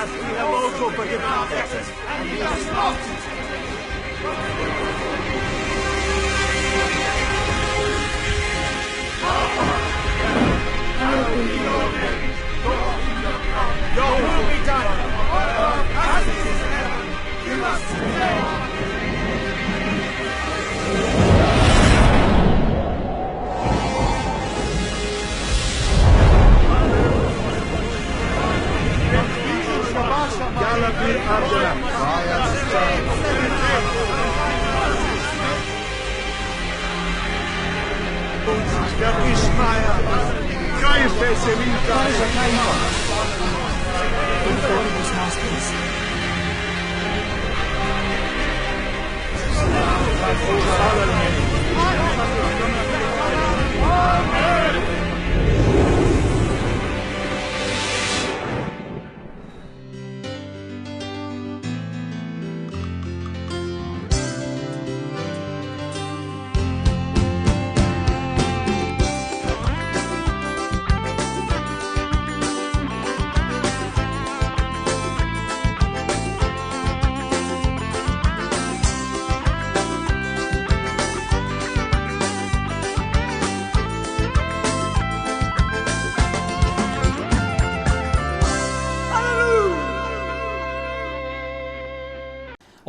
ask me hello to forgive our debtors, and he does not. Your will be done, as it is in heaven. Give us today.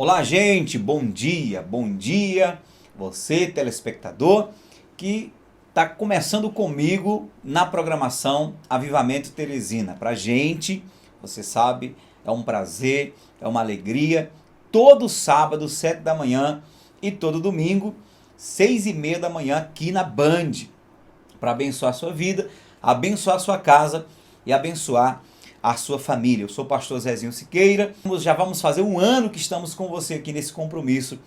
Olá, gente, bom dia, você telespectador que está começando comigo na programação Avivamento Teresina. Pra gente, você sabe, é um prazer, é uma alegria, todo sábado, 7 da manhã e todo domingo, 6:30 da manhã aqui na Band, para abençoar a sua vida, abençoar a sua casa e abençoar a sua família. Eu sou o pastor Zezinho Siqueira. Já vamos fazer um ano que estamos com você aqui nesse compromisso,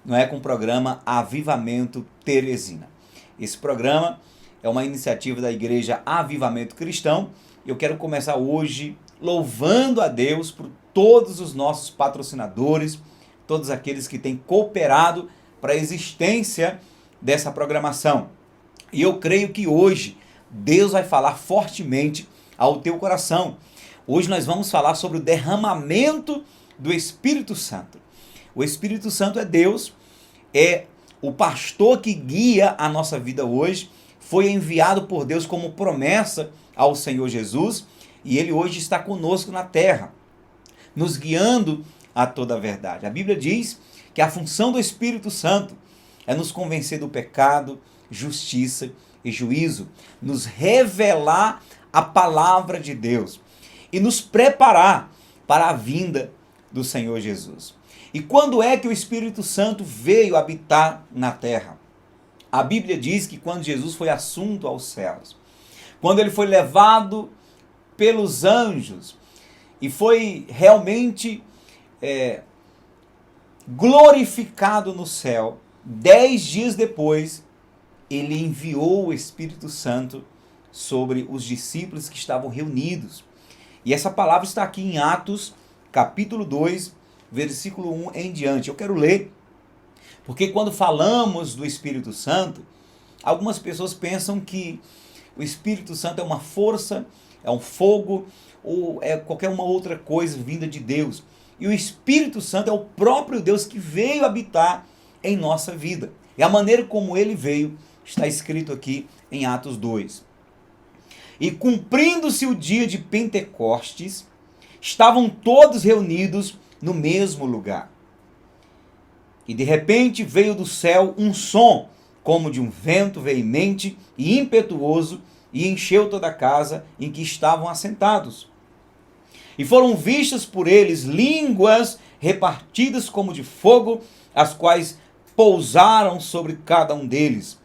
não é, com o programa Avivamento Teresina. Esse programa é uma iniciativa da Igreja Avivamento Cristão. Eu quero começar hoje louvando a Deus por todos os nossos patrocinadores, todos aqueles que têm cooperado para a existência dessa programação. E eu creio que hoje Deus vai falar fortemente ao teu coração. Hoje nós vamos falar sobre o derramamento do Espírito Santo. O Espírito Santo é Deus, é o pastor que guia a nossa vida hoje, foi enviado por Deus como promessa ao Senhor Jesus, e ele hoje está conosco na terra, nos guiando a toda a verdade. A Bíblia diz que a função do Espírito Santo é nos convencer do pecado, justiça e juízo, nos revelar a palavra de Deus e nos preparar para a vinda do Senhor Jesus. E quando é que o Espírito Santo veio habitar na terra? A Bíblia diz que quando Jesus foi assunto aos céus, quando ele foi levado pelos anjos e foi realmente glorificado no céu, 10 dias depois, ele enviou o Espírito Santo sobre os discípulos que estavam reunidos. E essa palavra está aqui em Atos, capítulo 2, versículo 1 em diante. Eu quero ler, porque quando falamos do Espírito Santo, algumas pessoas pensam que o Espírito Santo é uma força, é um fogo, ou é qualquer uma outra coisa vinda de Deus. E o Espírito Santo é o próprio Deus que veio habitar em nossa vida. E a maneira como ele veio está escrito aqui em Atos 2. E cumprindo-se o dia de Pentecostes, estavam todos reunidos no mesmo lugar. E de repente veio do céu um som, como de um vento veemente e impetuoso, e encheu toda a casa em que estavam assentados. E foram vistas por eles línguas repartidas como de fogo, as quais pousaram sobre cada um deles.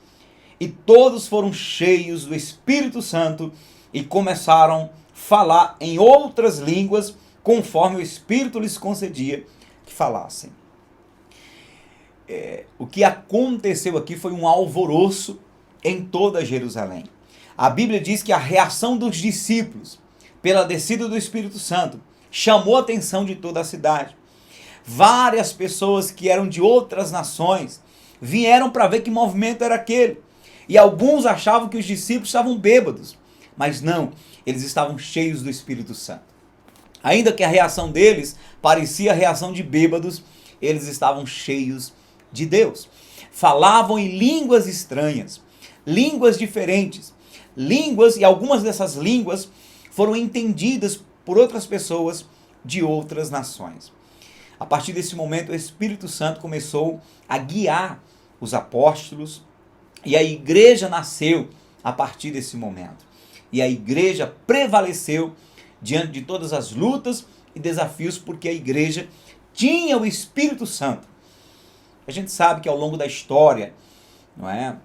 E todos foram cheios do Espírito Santo e começaram a falar em outras línguas, conforme o Espírito lhes concedia que falassem. O que aconteceu aqui foi um alvoroço em toda Jerusalém. A Bíblia diz que a reação dos discípulos pela descida do Espírito Santo chamou a atenção de toda a cidade. Várias pessoas que eram de outras nações vieram para ver que movimento era aquele. E alguns achavam que os discípulos estavam bêbados, mas não, eles estavam cheios do Espírito Santo. Ainda que a reação deles parecia a reação de bêbados, eles estavam cheios de Deus. Falavam em línguas estranhas, línguas diferentes, línguas, e algumas dessas línguas foram entendidas por outras pessoas de outras nações. A partir desse momento, o Espírito Santo começou a guiar os apóstolos e a igreja nasceu a partir desse momento. E a igreja prevaleceu diante de todas as lutas e desafios, porque a igreja tinha o Espírito Santo. A gente sabe que ao longo da história, não é?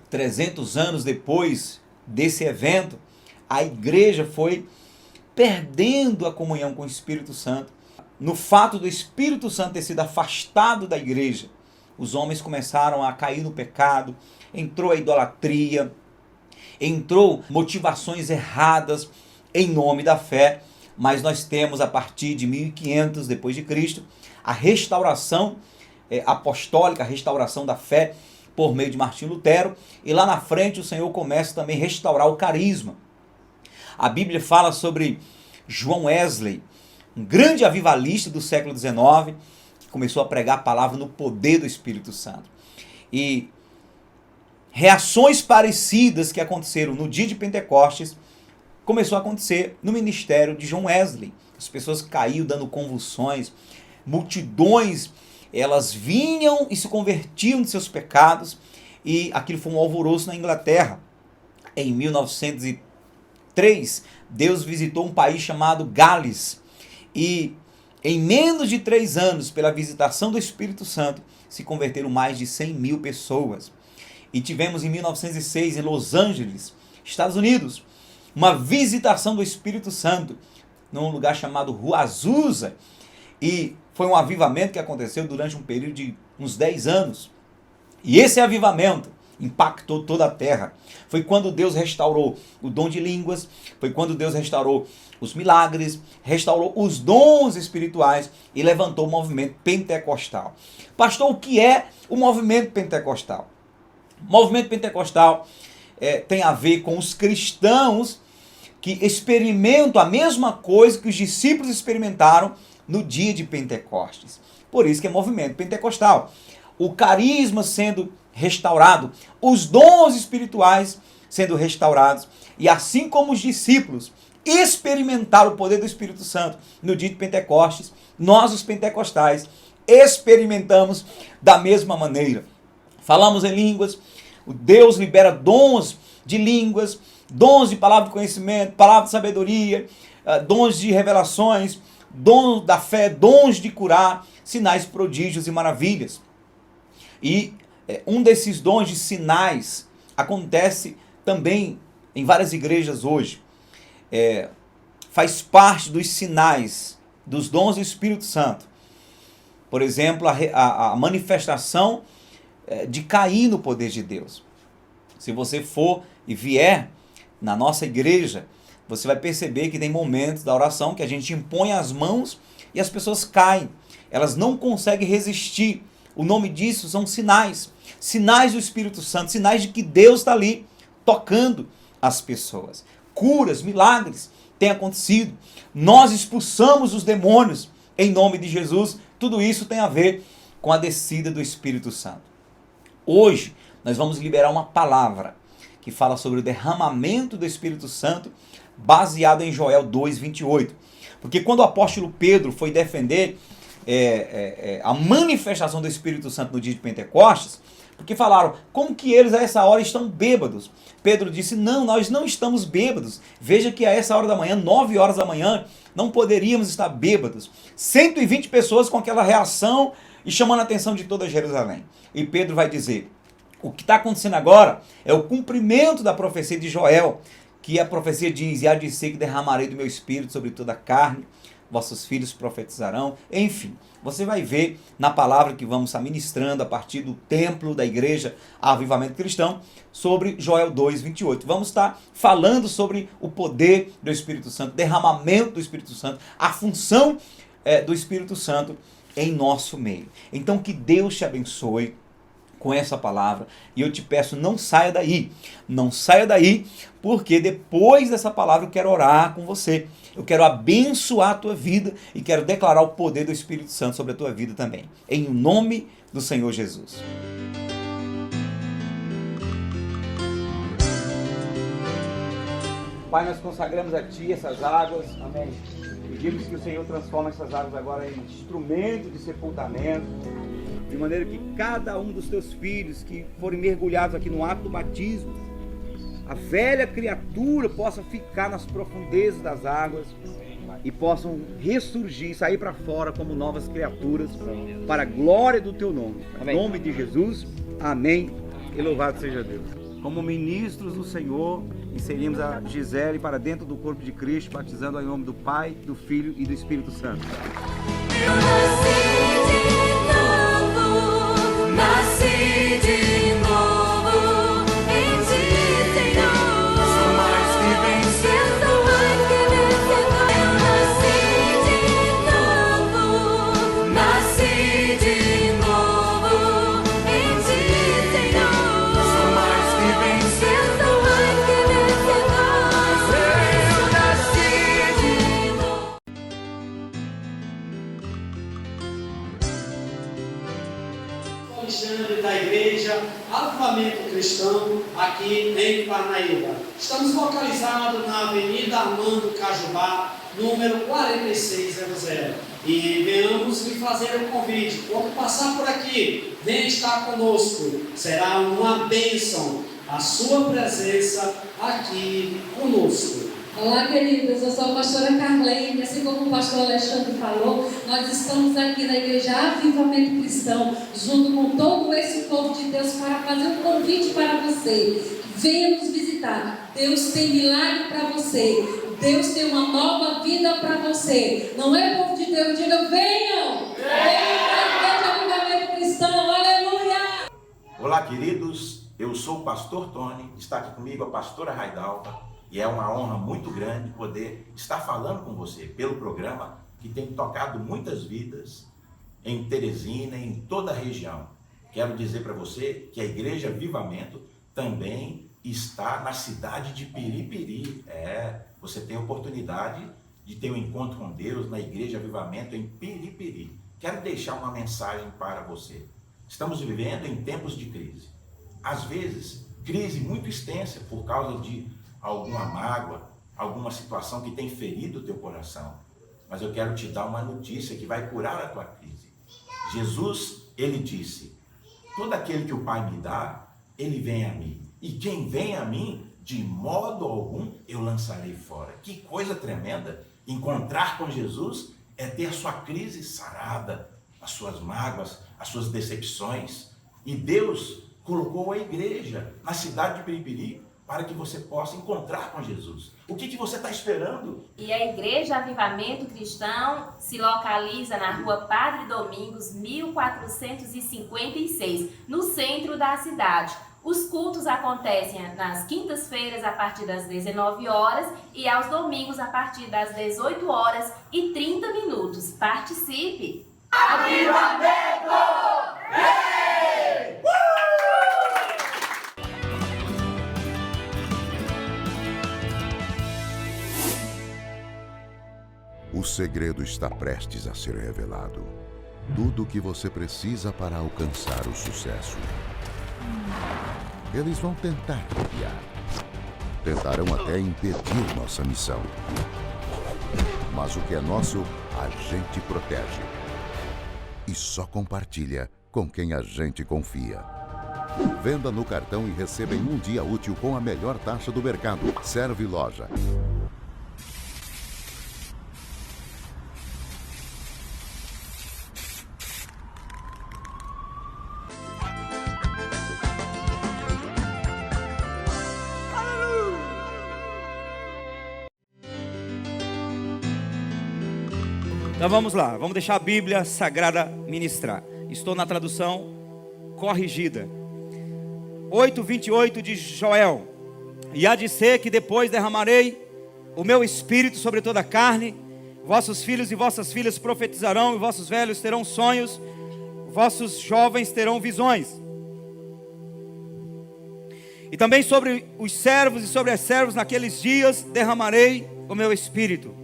300 anos depois desse evento, a igreja foi perdendo a comunhão com o Espírito Santo. No fato do Espírito Santo ter sido afastado da igreja, os homens começaram a cair no pecado, entrou a idolatria, entrou motivações erradas em nome da fé, mas nós temos a partir de 1500 depois de Cristo a restauração apostólica, a restauração da fé por meio de Martinho Lutero, e lá na frente o Senhor começa também a restaurar o carisma. A Bíblia fala sobre João Wesley, um grande avivalista do século XIX, que começou a pregar a palavra no poder do Espírito Santo. E reações parecidas que aconteceram no dia de Pentecostes começou a acontecer no ministério de João Wesley. As pessoas caíam dando convulsões, multidões, elas vinham e se convertiam de seus pecados, e aquilo foi um alvoroço na Inglaterra. Em 1903, Deus visitou um país chamado Gales, e em menos de 3 anos, pela visitação do Espírito Santo, se converteram mais de 100 mil pessoas. E tivemos em 1906, em Los Angeles, Estados Unidos, uma visitação do Espírito Santo, num lugar chamado Rua Azusa, e foi um avivamento que aconteceu durante um período de uns 10 anos. E esse avivamento impactou toda a terra. Foi quando Deus restaurou o dom de línguas, foi quando Deus restaurou os milagres, restaurou os dons espirituais e levantou o movimento pentecostal. Pastor, o que é o movimento pentecostal? O movimento pentecostal tem a ver com os cristãos que experimentam a mesma coisa que os discípulos experimentaram no dia de Pentecostes. Por isso que é movimento pentecostal. O carisma sendo restaurado, os dons espirituais sendo restaurados, e assim como os discípulos experimentaram o poder do Espírito Santo no dia de Pentecostes, nós, os pentecostais, experimentamos da mesma maneira. Falamos em línguas, Deus libera dons de línguas, dons de palavra de conhecimento, palavra de sabedoria, dons de revelações, dons da fé, dons de curar, sinais, prodígios e maravilhas. E um desses dons de sinais acontece também em várias igrejas hoje. Faz parte dos sinais, dos dons do Espírito Santo. Por exemplo, a manifestação de cair no poder de Deus. Se você for e vier na nossa igreja, você vai perceber que tem momentos da oração que a gente impõe as mãos e as pessoas caem. Elas não conseguem resistir. O nome disso são sinais. Sinais do Espírito Santo, sinais de que Deus está ali tocando as pessoas. Curas, milagres têm acontecido. Nós expulsamos os demônios em nome de Jesus. Tudo isso tem a ver com a descida do Espírito Santo. Hoje nós vamos liberar uma palavra que fala sobre o derramamento do Espírito Santo, baseado em Joel 2:28. Porque quando o apóstolo Pedro foi defender a manifestação do Espírito Santo no dia de Pentecostes, porque falaram, como que eles a essa hora estão bêbados? Pedro disse, não, nós não estamos bêbados. Veja que a essa hora da manhã, 9 horas da manhã, não poderíamos estar bêbados. 120 pessoas com aquela reação e chamando a atenção de toda Jerusalém. E Pedro vai dizer, o que está acontecendo agora é o cumprimento da profecia de Joel, que a profecia diz, e há de ser que derramarei do meu espírito sobre toda a carne, vossos filhos profetizarão, enfim. Você vai ver na palavra que vamos estar ministrando a partir do templo da igreja Avivamento Cristão, sobre Joel 2:28. Vamos estar falando sobre o poder do Espírito Santo, derramamento do Espírito Santo, a função do Espírito Santo em nosso meio. Então que Deus te abençoe, com essa palavra. E eu te peço, não saia daí. Não saia daí, porque depois dessa palavra eu quero orar com você. Eu quero abençoar a tua vida e quero declarar o poder do Espírito Santo sobre a tua vida também. Em nome do Senhor Jesus. Pai, nós consagramos a Ti essas águas. Amém. Pedimos que o Senhor transforme essas águas agora em instrumento de sepultamento, de maneira que cada um dos Teus filhos que forem mergulhados aqui no ato do batismo, a velha criatura possa ficar nas profundezas das águas e possam ressurgir, sair para fora como novas criaturas, para a glória do Teu nome. Em nome de Jesus, amém. E louvado seja Deus. Como ministros do Senhor, inserimos a Gisele para dentro do corpo de Cristo, batizando em nome do Pai, do Filho e do Espírito Santo. Eu nasci de novo em Ti, Senhor. Sou mais que vencedor. Eu nasci de novo em Ti, Senhor. Sou mais que vencedor. Eu nasci de novo. Alexandre, da igreja Avivamento Cristão, aqui em Parnaíba. Estamos localizados na Avenida Armando Cajubá, número 4600. E venhamos lhe fazer um convite. Quando passar por aqui, venha estar conosco. Será uma bênção a sua presença aqui conosco. Olá, queridos, eu sou a pastora Carlene, assim como o pastor Alexandre falou, nós estamos aqui na Igreja Avivamento Cristão, junto com todo esse povo de Deus, para fazer um convite para você. Venha nos visitar. Deus tem milagre para você. Deus tem uma nova vida para você. Não é, povo de Deus? Diga, venham! Venham para a Igreja Avivamento Cristão, aleluia! Olá, queridos, eu sou o pastor Tony, está aqui comigo a pastora Raidalva. E é uma honra muito grande poder estar falando com você pelo programa que tem tocado muitas vidas em Teresina e em toda a região. Quero dizer para você que a Igreja Avivamento também está na cidade de Piripiri. Você tem a oportunidade de ter um encontro com Deus na Igreja Avivamento em Piripiri. Quero deixar uma mensagem para você. Estamos vivendo em tempos de crise. Às vezes, crise muito extensa por causa de alguma mágoa, alguma situação que tem ferido o teu coração. Mas eu quero te dar uma notícia que vai curar a tua crise. Jesus, ele disse: todo aquele que o Pai me dá, ele vem a mim. E quem vem a mim, de modo algum eu lançarei fora. Que coisa tremenda! Encontrar com Jesus é ter a sua crise sarada, as suas mágoas, as suas decepções. E Deus colocou a igreja na cidade de Piripiri para que você possa encontrar com Jesus. O que você está esperando? E a Igreja Avivamento Cristão se localiza na Rua Padre Domingos, 1456, no centro da cidade. Os cultos acontecem nas quintas-feiras a partir das 19 horas e aos domingos a partir das 18 horas e 30 minutos. Participe! Avivamento! Hey! O segredo está prestes a ser revelado. Tudo o que você precisa para alcançar o sucesso. Eles vão tentar copiar. Tentarão até impedir nossa missão. Mas o que é nosso, a gente protege. E só compartilha com quem a gente confia. Venda no cartão e receba em um dia útil com a melhor taxa do mercado. Serve Loja. Então vamos lá, vamos deixar a Bíblia Sagrada ministrar. Estou na tradução corrigida. 8:28 de Joel. E há de ser que depois derramarei o meu espírito sobre toda a carne. Vossos filhos e vossas filhas profetizarão, e vossos velhos terão sonhos, vossos jovens terão visões. E também sobre os servos e sobre as servas naqueles dias derramarei o meu espírito.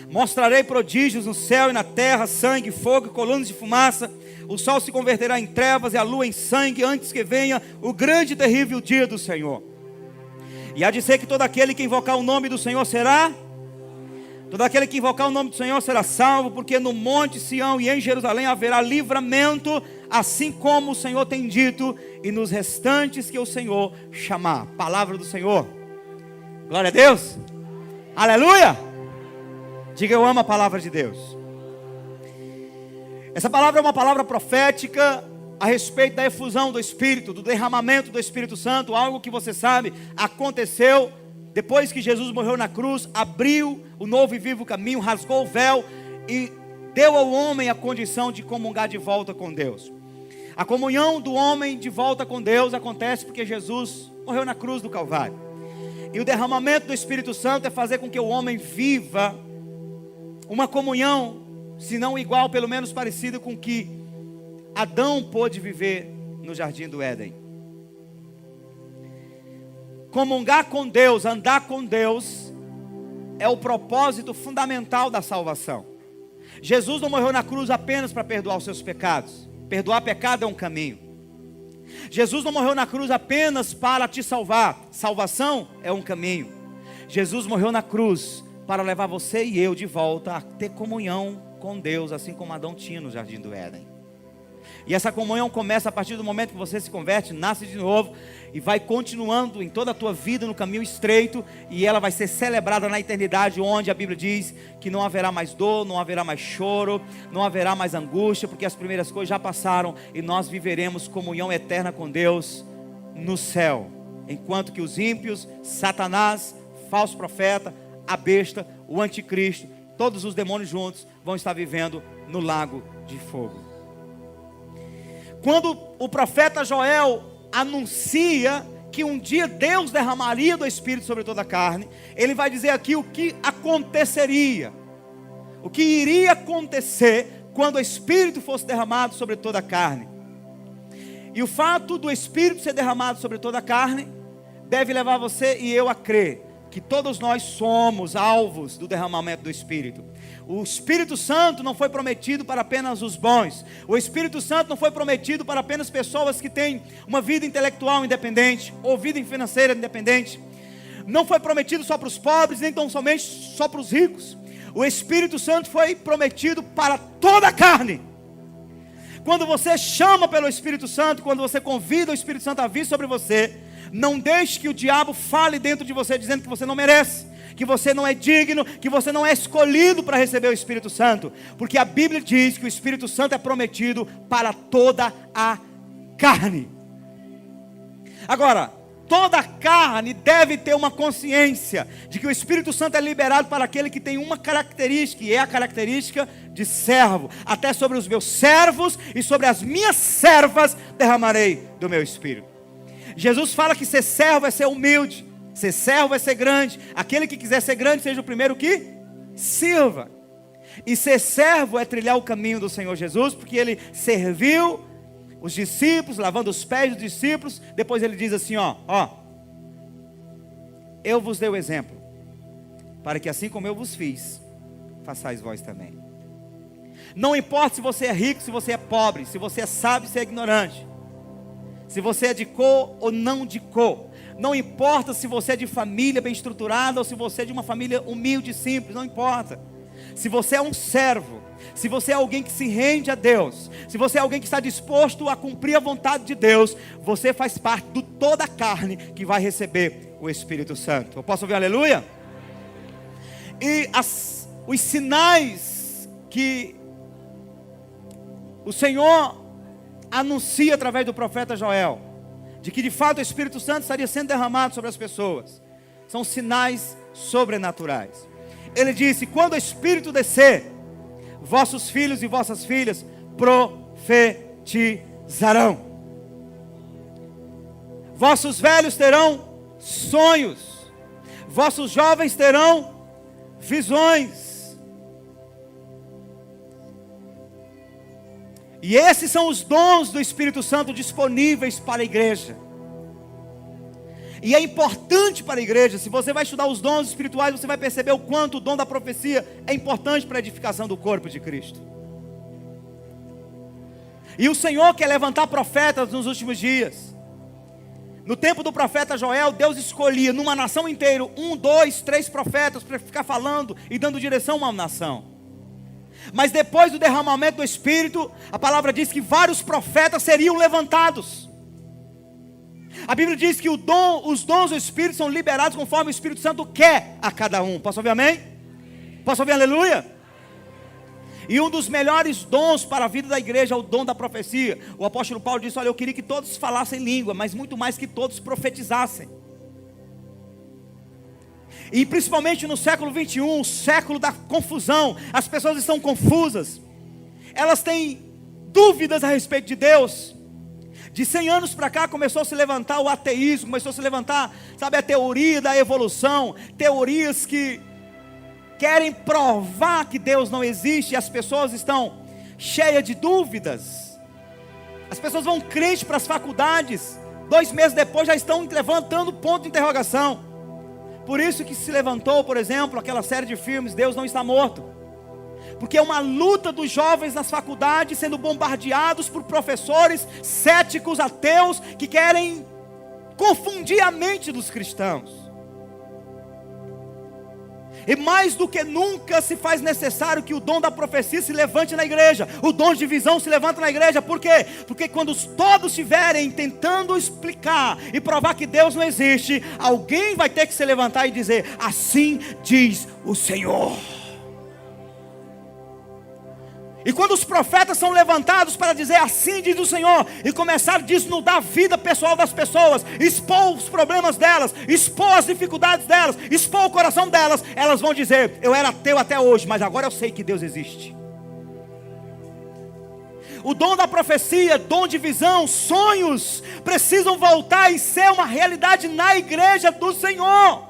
Mostrarei prodígios no céu e na terra, sangue, fogo e colunas de fumaça. O sol se converterá em trevas e a lua em sangue, antes que venha o grande e terrível dia do Senhor. E há de ser que todo aquele que invocar o nome do Senhor será... Todo aquele que invocar o nome do Senhor será salvo, porque no monte Sião e em Jerusalém haverá livramento, assim como o Senhor tem dito, e nos restantes que o Senhor chamar. Palavra do Senhor. Glória a Deus. Aleluia. Diga: eu amo a palavra de Deus. Essa palavra é uma palavra profética a respeito da efusão do Espírito, do derramamento do Espírito Santo, algo que você sabe aconteceu depois que Jesus morreu na cruz, abriu o novo e vivo caminho, rasgou o véu e deu ao homem a condição de comungar de volta com Deus. A comunhão do homem de volta com Deus acontece porque Jesus morreu na cruz do Calvário. E o derramamento do Espírito Santo é fazer com que o homem viva uma comunhão, se não igual, pelo menos parecida com que Adão pôde viver no jardim do Éden. Comungar com Deus, andar com Deus, é o propósito fundamental da salvação. Jesus não morreu na cruz apenas para perdoar os seus pecados. Perdoar pecado é um caminho. Jesus não morreu na cruz apenas para te salvar. Salvação é um caminho. Jesus morreu na cruz para levar você e eu de volta a ter comunhão com Deus, assim como Adão tinha no jardim do Éden. E essa comunhão começa a partir do momento que você se converte, nasce de novo e vai continuando em toda a tua vida no caminho estreito, e ela vai ser celebrada na eternidade, onde a Bíblia diz que não haverá mais dor, não haverá mais choro, não haverá mais angústia, porque as primeiras coisas já passaram e nós viveremos comunhão eterna com Deus no céu, enquanto que os ímpios, Satanás, falso profeta, a besta, o anticristo, todos os demônios juntos vão estar vivendo no lago de fogo. Quando o profeta Joel anuncia que um dia Deus derramaria do Espírito sobre toda a carne, ele vai dizer aqui o que aconteceria, o que iria acontecer quando o Espírito fosse derramado sobre toda a carne. E o fato do Espírito ser derramado sobre toda a carne deve levar você e eu a crer que todos nós somos alvos do derramamento do Espírito. O Espírito Santo não foi prometido para apenas os bons. O Espírito Santo não foi prometido para apenas pessoas que têm uma vida intelectual independente, ou vida financeira independente. Não foi prometido só para os pobres, nem tão somente só para os ricos. O Espírito Santo foi prometido para toda a carne. Quando você chama pelo Espírito Santo, quando você convida o Espírito Santo a vir sobre você, não deixe que o diabo fale dentro de você, dizendo que você não merece, que você não é digno, que você não é escolhido para receber o Espírito Santo, porque a Bíblia diz que o Espírito Santo é prometido para toda a carne. Agora, toda a carne deve ter uma consciência de que o Espírito Santo é liberado para aquele que tem uma característica, e é a característica de servo. Até sobre os meus servos e sobre as minhas servas derramarei do meu Espírito. Jesus fala que ser servo é ser humilde, ser servo é ser grande. Aquele que quiser ser grande, seja o primeiro que sirva. E ser servo é trilhar o caminho do Senhor Jesus, porque ele serviu os discípulos, lavando os pés dos discípulos. Depois ele diz assim, ó, eu vos dei o exemplo, para que assim como eu vos fiz, façais vós também. Não importa se você é rico, se você é pobre, se você é sábio, se é ignorante, se você é de cor ou não de cor. Não importa se você é de família bem estruturada ou se você é de uma família humilde e simples, não importa. Se você é um servo, se você é alguém que se rende a Deus, se você é alguém que está disposto a cumprir a vontade de Deus, você faz parte de toda a carne que vai receber o Espírito Santo. Eu posso ouvir aleluia? E os sinais que o Senhor anuncia através do profeta Joel, de que de fato o Espírito Santo estaria sendo derramado sobre as pessoas, são sinais sobrenaturais. Ele disse: quando o Espírito descer, vossos filhos e vossas filhas profetizarão, vossos velhos terão sonhos, vossos jovens terão visões. E esses são os dons do Espírito Santo disponíveis para a igreja. E é importante para a igreja. Se você vai estudar os dons espirituais, você vai perceber o quanto o dom da profecia é importante para a edificação do corpo de Cristo. E o Senhor quer levantar profetas nos últimos dias. No tempo do profeta Joel, Deus escolhia numa nação inteira 1, 2, 3 profetas para ficar falando e dando direção a uma nação. Mas depois do derramamento do Espírito, a palavra diz que vários profetas seriam levantados. A Bíblia diz que os dons do Espírito são liberados conforme o Espírito Santo quer a cada um. Posso ouvir amém? Posso ouvir aleluia? E um dos melhores dons para a vida da igreja é o dom da profecia. O apóstolo Paulo disse: olha, eu queria que todos falassem língua, mas muito mais que todos profetizassem. E principalmente no século 21, o século da confusão, as pessoas estão confusas, elas têm dúvidas a respeito de Deus. De 100 anos para cá começou a se levantar o ateísmo, começou a se levantar, sabe, a teoria da evolução, teorias que querem provar que Deus não existe, e as pessoas estão cheias de dúvidas. As pessoas vão crente para as faculdades, 2 meses depois já estão levantando ponto de interrogação. Por isso que se levantou, por exemplo, aquela série de filmes Deus Não Está Morto, porque é uma luta dos jovens nas faculdades sendo bombardeados por professores céticos, ateus, que querem confundir a mente dos cristãos. E mais do que nunca se faz necessário que o dom da profecia se levante na igreja. O dom de visão se levanta na igreja. Por quê? Porque quando todos estiverem tentando explicar e provar que Deus não existe, alguém vai ter que se levantar e dizer: assim diz o Senhor. E quando os profetas são levantados para dizer assim diz o Senhor, e começar a desnudar a vida pessoal das pessoas, expor os problemas delas, expor as dificuldades delas, expor o coração delas, elas vão dizer: eu era ateu até hoje, mas agora eu sei que Deus existe. O dom da profecia, dom de visão, sonhos, precisam voltar e ser uma realidade na igreja do Senhor.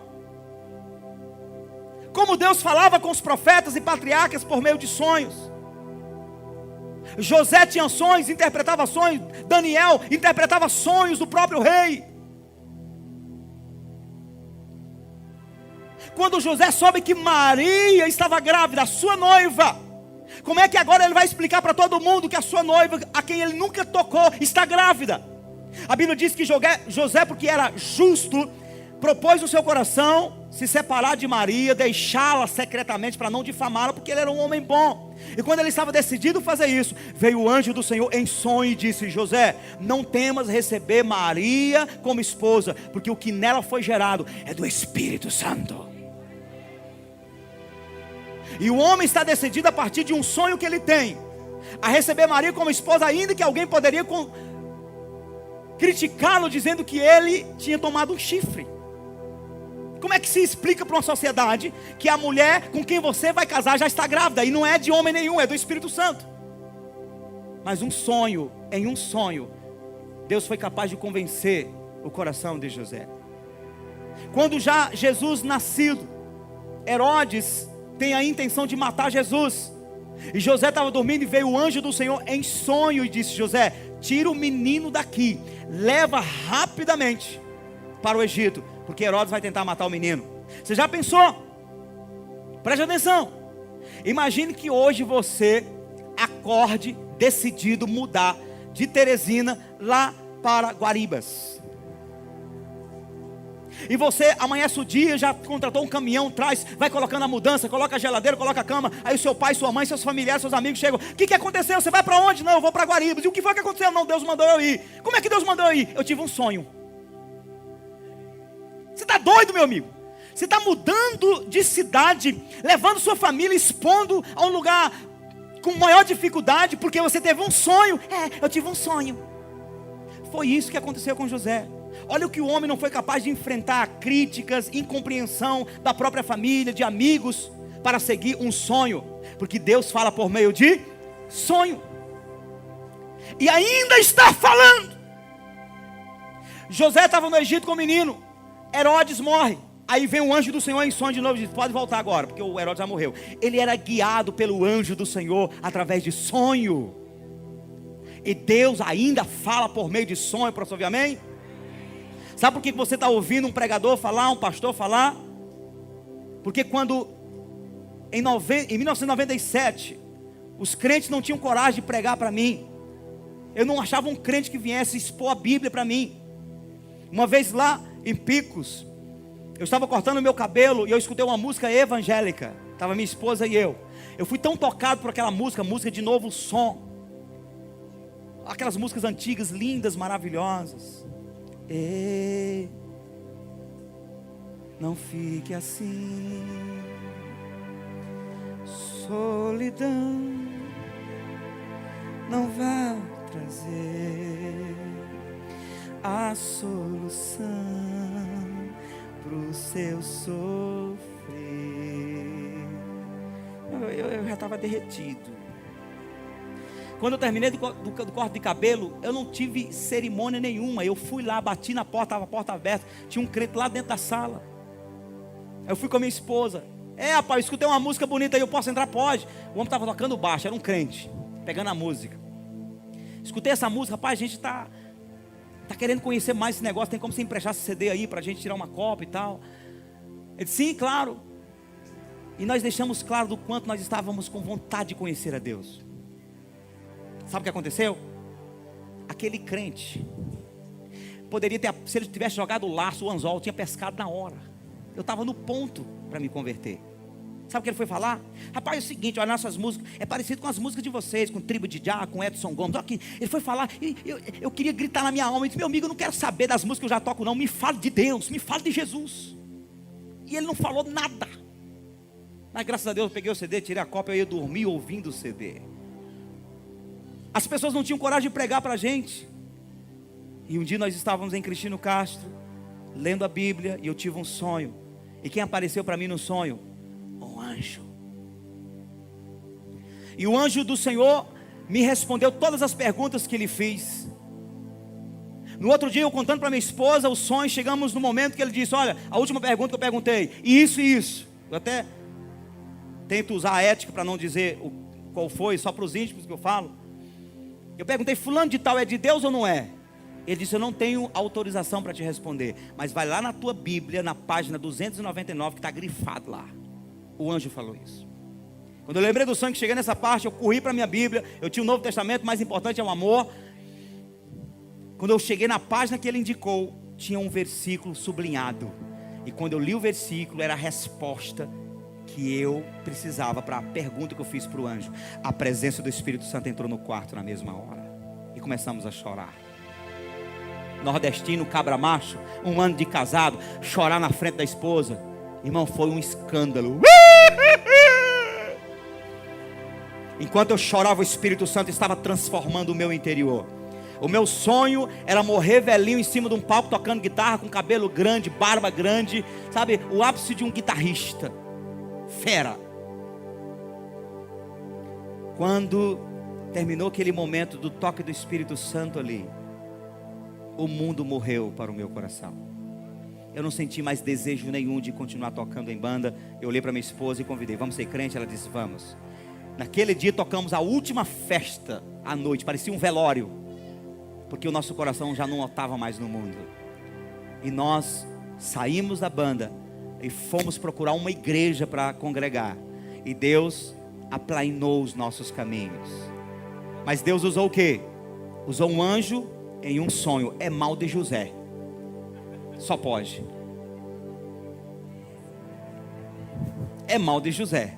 Como Deus falava com os profetas e patriarcas por meio de sonhos. José tinha sonhos, interpretava sonhos. Daniel interpretava sonhos do próprio rei. Quando José soube que Maria estava grávida, a sua noiva, como é que agora ele vai explicar para todo mundo que a sua noiva, a quem ele nunca tocou, está grávida? A Bíblia diz que José, porque era justo, propôs no seu coração se separar de Maria, deixá-la secretamente para não difamá-la, porque ele era um homem bom. E quando ele estava decidido a fazer isso, veio o anjo do Senhor em sonho e disse: José, não temas receber Maria como esposa, porque o que nela foi gerado é do Espírito Santo. E o homem está decidido a partir de um sonho que ele tem, a receber Maria como esposa, ainda que alguém poderia criticá-lo, dizendo que ele tinha tomado um chifre. Como é que se explica para uma sociedade que a mulher com quem você vai casar já está grávida? E não é de homem nenhum, é do Espírito Santo. Mas em um sonho, Deus foi capaz de convencer o coração de José. Quando já Jesus nascido, Herodes tem a intenção de matar Jesus. E José estava dormindo e veio o anjo do Senhor em sonho e disse: José, tira o menino daqui, leva rapidamente para o Egito, porque Herodes vai tentar matar o menino. Você já pensou? Preste atenção. Imagine que hoje você acorde decidido mudar de Teresina lá para Guaribas. E você amanhece o dia, já contratou um caminhão, traz, vai colocando a mudança, coloca a geladeira, coloca a cama. Aí o seu pai, sua mãe, seus familiares, seus amigos chegam: o que aconteceu? Você vai para onde? Não, eu vou para Guaribas. E o que foi que aconteceu? Não, Deus mandou eu ir. Como é que Deus mandou eu ir? Eu tive um sonho. Você está doido, meu amigo? Você está mudando de cidade, levando sua família, expondo a um lugar com maior dificuldade, porque você teve um sonho. Eu tive um sonho. Foi isso que aconteceu com José. Olha o que o homem não foi capaz de enfrentar: críticas, incompreensão da própria família, de amigos, para seguir um sonho. Porque Deus fala por meio de sonho. E ainda está falando. José estava no Egito com o menino. Herodes morre. Aí vem o anjo do Senhor em sonho de novo e diz: pode voltar agora, porque o Herodes já morreu. Ele era guiado pelo anjo do Senhor através de sonho. E Deus ainda fala por meio de sonho. Para ouvir amém? Sabe por que você está ouvindo um pregador falar, um pastor falar? Porque quando em 1997 os crentes não tinham coragem de pregar para mim, eu não achava um crente que viesse expor a Bíblia para mim. Uma vez lá em Picos, eu estava cortando o meu cabelo e eu escutei uma música evangélica. Estava minha esposa e eu. Eu fui tão tocado por aquela música de Novo Som. Aquelas músicas antigas, lindas, maravilhosas. Ei, não fique assim, solidão não vai trazer a solução pro seu sofrer. Eu já estava derretido. Quando eu terminei do corte de cabelo, eu não tive cerimônia nenhuma. Eu fui lá, bati na porta, estava a porta aberta. Tinha um crente lá dentro da sala. Eu fui com a minha esposa. Rapaz, eu escutei uma música bonita aí, eu posso entrar? Pode. O homem estava tocando baixo, era um crente, pegando a música. Escutei essa música, rapaz, a gente está querendo conhecer mais esse negócio. Tem como você emprestar esse CD aí para a gente tirar uma cópia e tal? Ele disse, sim, claro. E nós deixamos claro do quanto nós estávamos com vontade de conhecer a Deus. Sabe o que aconteceu? Aquele crente poderia ter, se ele tivesse jogado o laço, o anzol, tinha pescado na hora. Eu estava no ponto para me converter. Sabe o que ele foi falar? Rapaz, é o seguinte, olha, nossas músicas é parecido com as músicas de vocês, com Tribo de Já, com Edson Gomes. Olha aqui, ele foi falar, e eu queria gritar na minha alma. Ele disse, meu amigo, eu não quero saber das músicas que eu já toco não, me fale de Deus, me fale de Jesus. E ele não falou nada. Mas graças a Deus eu peguei o CD, tirei a cópia, eu ia dormir ouvindo o CD. As pessoas não tinham coragem de pregar para a gente. E um dia nós estávamos em Cristino Castro, lendo a Bíblia, e eu tive um sonho. E quem apareceu para mim no sonho? Um anjo. E o anjo do Senhor me respondeu todas as perguntas que ele fiz. No outro dia, eu contando para minha esposa o sonho, chegamos no momento que ele disse, olha, a última pergunta que eu perguntei, isso e isso. Eu até tento usar a ética para não dizer qual foi, só para os íntimos que eu falo. Eu perguntei, fulano de tal é de Deus ou não é? Ele disse, eu não tenho autorização para te responder, mas vai lá na tua Bíblia, na página 299, que está grifado lá. O anjo falou isso. Quando eu lembrei do sonho, que cheguei nessa parte, eu corri para a minha Bíblia. Eu tinha o Novo Testamento, mais importante é o amor. Quando eu cheguei na página que ele indicou, tinha um versículo sublinhado. E quando eu li o versículo, era a resposta que eu precisava para a pergunta que eu fiz para o anjo. A presença do Espírito Santo entrou no quarto na mesma hora. E começamos a chorar. Nordestino, cabra macho, 1 ano de casado, chorar na frente da esposa. Irmão, foi um escândalo. Enquanto eu chorava, o Espírito Santo estava transformando o meu interior. O meu sonho era morrer velhinho em cima de um palco, tocando guitarra, com cabelo grande, barba grande. Sabe, o ápice de um guitarrista. Fera. Quando terminou aquele momento do toque do Espírito Santo ali, o mundo morreu para o meu coração. Eu não senti mais desejo nenhum de continuar tocando em banda. Eu olhei para minha esposa e convidei, vamos ser crente? Ela disse, vamos. Naquele dia tocamos a última festa à noite, parecia um velório, porque o nosso coração já não estava mais no mundo. E nós saímos da banda e fomos procurar uma igreja para congregar. E Deus aplainou os nossos caminhos. Mas Deus usou o quê? Usou um anjo em um sonho. É mal de José. Só pode. É mal de José.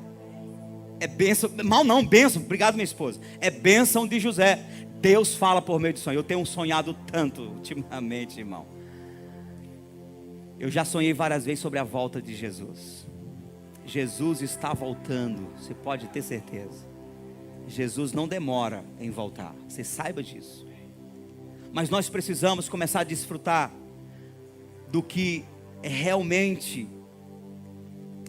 É bênção. Mal não, bênção. Obrigado, minha esposa. É bênção de José. Deus fala por meio de sonho. Eu tenho sonhado tanto ultimamente, irmão. Eu já sonhei várias vezes sobre a volta de Jesus. Jesus está voltando. Você pode ter certeza. Jesus não demora em voltar. Você saiba disso. Mas nós precisamos começar a desfrutar do que realmente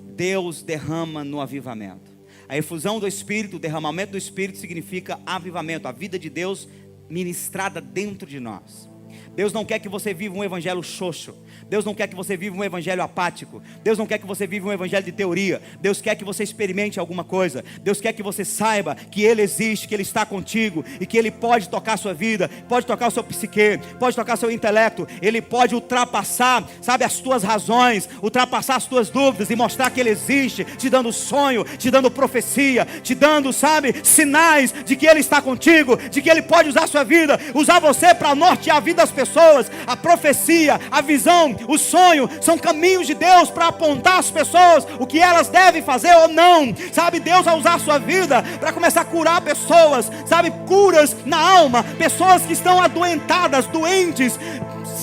Deus derrama no avivamento. A efusão do Espírito, o derramamento do Espírito significa avivamento, a vida de Deus ministrada dentro de nós. Deus não quer que você viva um evangelho xoxo. Deus não quer que você viva um evangelho apático. Deus não quer que você viva um evangelho de teoria. Deus quer que você experimente alguma coisa. Deus quer que você saiba que Ele existe, que Ele está contigo e que Ele pode tocar a sua vida, pode tocar o seu psique, pode tocar o seu intelecto. Ele pode ultrapassar, sabe, as tuas razões, ultrapassar as tuas dúvidas e mostrar que Ele existe, te dando sonho, te dando profecia, te dando, sabe, sinais de que Ele está contigo, de que Ele pode usar a sua vida, usar você para nortear a vida das pessoas. A profecia, a visão, o sonho são caminhos de Deus para apontar às pessoas o que elas devem fazer ou não, sabe? Deus vai usar a sua vida para começar a curar pessoas, sabe? Curas na alma, pessoas que estão adoentadas, doentes,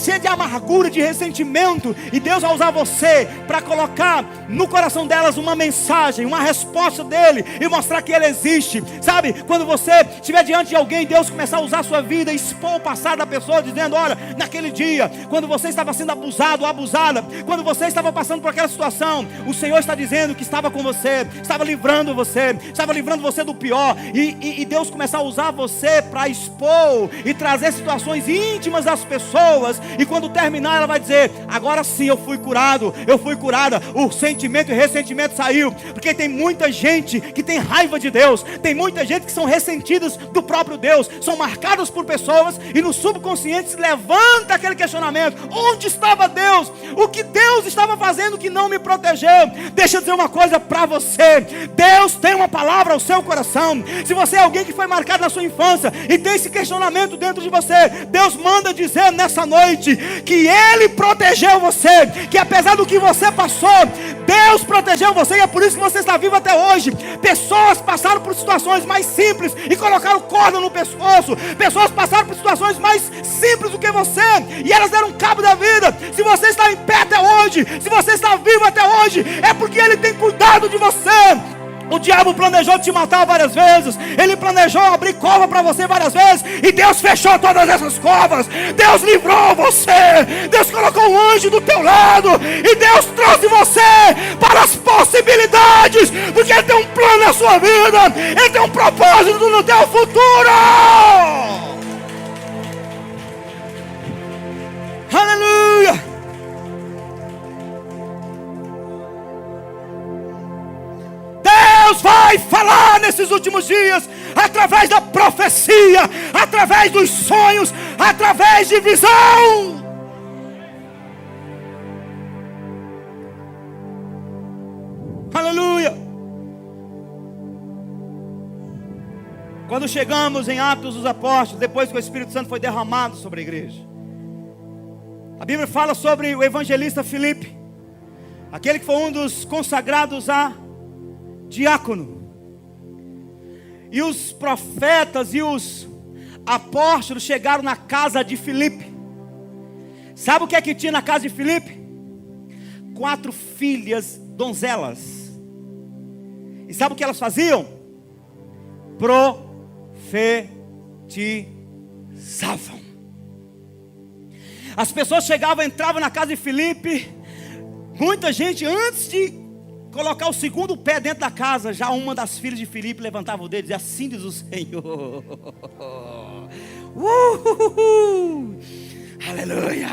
cheias de amargura, de ressentimento, e Deus vai usar você para colocar no coração delas uma mensagem, uma resposta dele, e mostrar que ele existe, sabe? Quando você estiver diante de alguém, Deus começar a usar a sua vida, expor o passado da pessoa, dizendo: olha, naquele dia, quando você estava sendo abusado ou abusada, quando você estava passando por aquela situação, o Senhor está dizendo que estava com você, estava livrando você do pior, e Deus começar a usar você para expor e trazer situações íntimas das pessoas. E quando terminar, ela vai dizer: agora sim eu fui curado, eu fui curada. O sentimento e ressentimento saiu. Porque tem muita gente que tem raiva de Deus, tem muita gente que são ressentidas do próprio Deus, são marcadas por pessoas, e no subconsciente se levanta aquele questionamento: onde estava Deus? O que Deus estava fazendo que não me protegeu? Deixa eu dizer uma coisa para você: Deus tem uma palavra ao seu coração. Se você é alguém que foi marcado na sua infância e tem esse questionamento dentro de você, Deus manda dizer nessa noite que Ele protegeu você, que apesar do que você passou, Deus protegeu você, e é por isso que você está vivo até hoje. Pessoas passaram por situações mais simples e colocaram corda no pescoço. Pessoas passaram por situações mais simples do que você, e elas deram cabo da vida. Se você está em pé até hoje, se você está vivo até hoje, é porque Ele tem cuidado de você. O diabo planejou te matar várias vezes. Ele planejou abrir cova para você várias vezes, e Deus fechou todas essas covas. Deus livrou você. Deus colocou um anjo do teu lado, e Deus trouxe você para as possibilidades, porque Ele tem um plano na sua vida. Ele tem um propósito no teu futuro. Aleluia. Deus vai falar nesses últimos dias, através da profecia, através dos sonhos, através de visão. Aleluia. Quando chegamos em Atos dos Apóstolos, depois que o Espírito Santo foi derramado sobre a igreja, a Bíblia fala sobre o evangelista Filipe, aquele que foi um dos consagrados a diácono. E os profetas e os apóstolos chegaram na casa de Filipe. Sabe o que é que tinha na casa de Filipe? 4 filhas donzelas. E sabe o que elas faziam? Profetizavam. As pessoas chegavam, entravam na casa de Filipe. Muita gente, antes de colocar o segundo pé dentro da casa, já uma das filhas de Filipe levantava o dedo e dizia: assim diz o Senhor. Aleluia.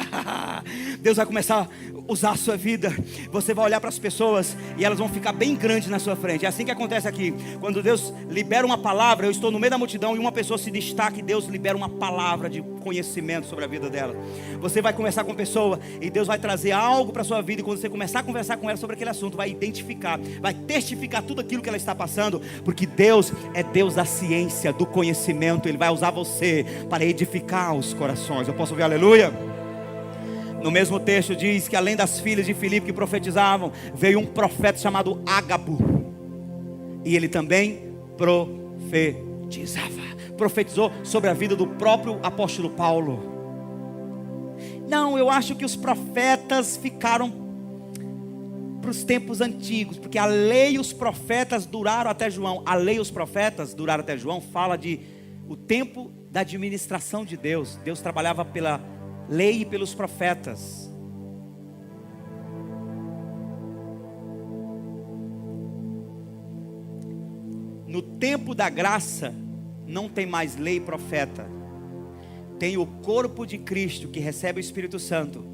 Deus vai começar a usar a sua vida. Você vai olhar para as pessoas e elas vão ficar bem grandes na sua frente. É assim que acontece aqui. Quando Deus libera uma palavra, eu estou no meio da multidão e uma pessoa se destaca, e Deus libera uma palavra de conhecimento sobre a vida dela. Você vai conversar com a pessoa e Deus vai trazer algo para a sua vida, e quando você começar a conversar com ela sobre aquele assunto, vai identificar, vai testificar tudo aquilo que ela está passando, porque Deus é Deus da ciência, do conhecimento. Ele vai usar você para edificar os corações. Eu posso ouvir aleluia? No mesmo texto diz que além das filhas de Filipe que profetizavam, veio um profeta chamado Ágabo, e ele também profetizava. Profetizou sobre a vida do próprio apóstolo Paulo. Não, eu acho que os profetas ficaram para os tempos antigos, porque a lei e os profetas duraram até João. A lei e os profetas duraram até João fala de o tempo da administração de Deus. Deus trabalhava pela lei e pelos profetas. No tempo da graça não tem mais lei e profeta. tem o corpo de Cristo que recebe o Espírito Santo.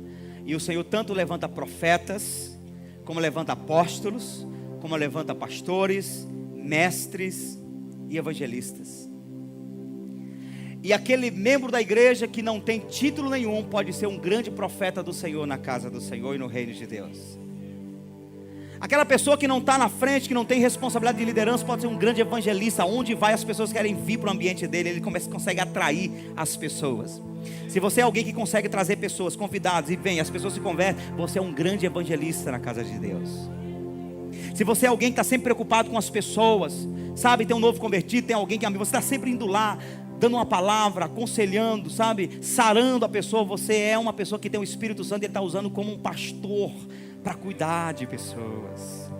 E o Senhor tanto levanta profetas, como levanta apóstolos, como levanta pastores, mestres e evangelistas. E aquele membro da igreja que não tem título nenhum pode ser um grande profeta do Senhor na casa do Senhor e no reino de Deus. Aquela pessoa que não está na frente, que não tem responsabilidade de liderança, pode ser um grande evangelista. Onde vai, as pessoas querem vir para o ambiente dele. Ele consegue atrair as pessoas. Se você é alguém que consegue trazer pessoas, convidados, e vem, as pessoas se convertem, você é um grande evangelista na casa de Deus. Se você é alguém que está sempre preocupado com as pessoas, sabe, tem um novo convertido, tem alguém que amigo, você está sempre indo lá, dando uma palavra, aconselhando, sabe, sarando a pessoa. Você é uma pessoa que tem o Espírito Santo, ele está usando como um pastor para cuidar de pessoas.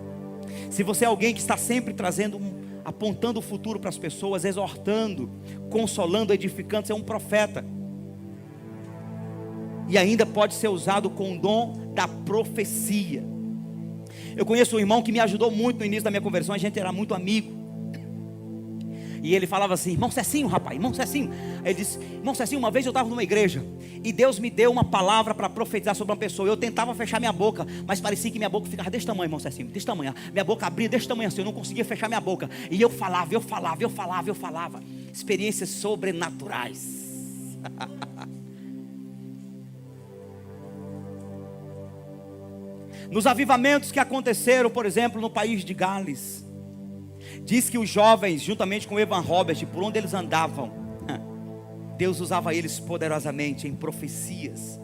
Se você é alguém que está sempre trazendo, apontando o futuro para as pessoas, exortando, consolando, edificando, você é um profeta. E ainda pode ser usado com o dom da profecia. Eu conheço um irmão que me ajudou muito no início da minha conversão. A gente era muito amigo. E ele falava assim: irmão Cecinho, rapaz, irmão Cecinho. Ele disse: irmão Cecinho, uma vez eu estava numa igreja e Deus me deu uma palavra para profetizar sobre uma pessoa. Eu tentava fechar minha boca, mas parecia que minha boca ficava desse tamanho, irmão Cecinho, desse tamanho. Minha boca abria desse tamanho assim, eu não conseguia fechar minha boca. E eu falava. Experiências sobrenaturais. Nos avivamentos que aconteceram, por exemplo, no país de Gales, diz que os jovens, juntamente com Evan Robert, por onde eles andavam, Deus usava eles poderosamente em profecias.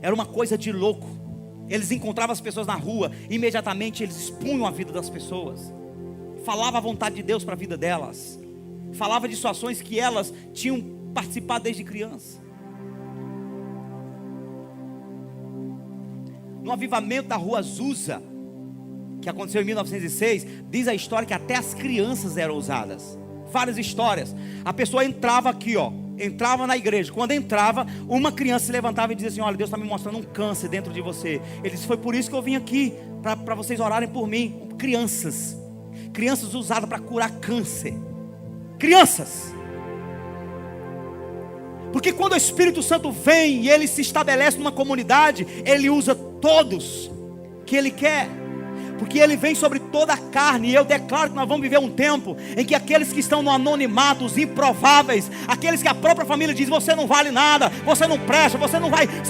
Era uma coisa de louco. Eles encontravam as pessoas na rua, imediatamente eles expunham a vida das pessoas, falava a vontade de Deus para a vida delas, falava de situações que elas tinham participado desde criança. No avivamento da rua Azusa, que aconteceu em 1906, diz a história que até as crianças eram usadas. Várias histórias. A pessoa entrava aqui, entrava na igreja. Quando entrava, uma criança se levantava e dizia assim: olha, Deus está me mostrando um câncer dentro de você. Ele disse: foi por isso que eu vim aqui, para vocês orarem por mim. Crianças usadas para curar câncer. Crianças. Porque quando o Espírito Santo vem e ele se estabelece numa comunidade, ele usa todos que ele quer. Porque ele vem sobre toda a carne. E eu declaro que nós vamos viver um tempo em que aqueles que estão no anonimato, os improváveis, aqueles que a própria família diz: você não vale nada, você não presta, você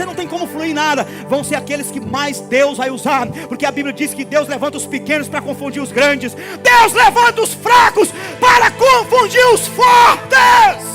não tem como fluir nada, vão ser aqueles que mais Deus vai usar. Porque a Bíblia diz que Deus levanta os pequenos para confundir os grandes. Deus levanta os fracos para confundir os fortes.